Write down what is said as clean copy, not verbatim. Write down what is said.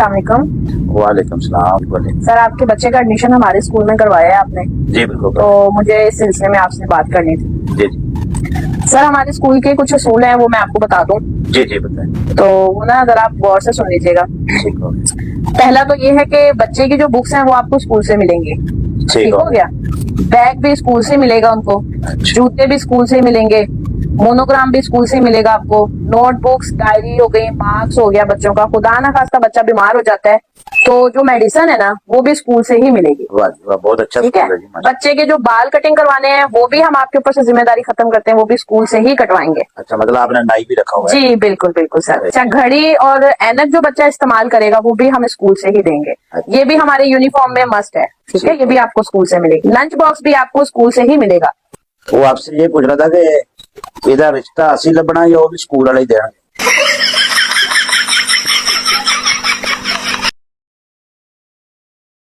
अस्सलाम वालेकुम। वालेकुम सलाम। सर, आपके बच्चे का एडमिशन हमारे स्कूल में करवाया है आपने? जी बिल्कुल। तो मुझे इस सिलसिले में आपसे बात करनी थी। जी सर, हमारे स्कूल के कुछ असूल हैं, वो मैं आपको बता दूं। जी जी बताएं। तो वो ना अगर आप गौर से सुन लीजिएगा। ठीक हो गया। पहला तो ये है कि बच्चे की जो बुक्स हैं वो आपको स्कूल से मिलेंगी। ठीक हो गया। बैग भी स्कूल से मिलेगा उनको, जूते भी स्कूल से मिलेंगे, मोनोग्राम भी स्कूल से मिलेगा आपको, नोटबुक्स, डायरी हो गई, मार्क्स हो गया बच्चों का। खुदा ना खास्ता बच्चा बीमार हो जाता है तो जो मेडिसिन है ना वो भी स्कूल से ही मिलेगी। वाह वाह, बहुत अच्छा। ठीक है। बच्चे के जो बाल कटिंग करवाने हैं वो भी हम आपके ऊपर से जिम्मेदारी खत्म करते हैं, वो भी स्कूल से ही कटवाएंगे। अच्छा, मतलब आपने नाई भी रखा हुआ है? जी बिल्कुल बिल्कुल सर। अच्छा, घड़ी और ऐनक जो बच्चा इस्तेमाल करेगा वो भी हम स्कूल से ही देंगे। ये भी हमारे यूनिफॉर्म में मस्ट है। ठीक है, ये भी आपको स्कूल से मिलेगी। लंच बॉक्स भी आपको स्कूल से ही मिलेगा। वो आपसे ये पूछ रहा था कि ਇਹਦਾ रिश्ता ਅਸੀਂ ਲੱਭਣਾ या वो भी स्कूल वाले ही देंगे?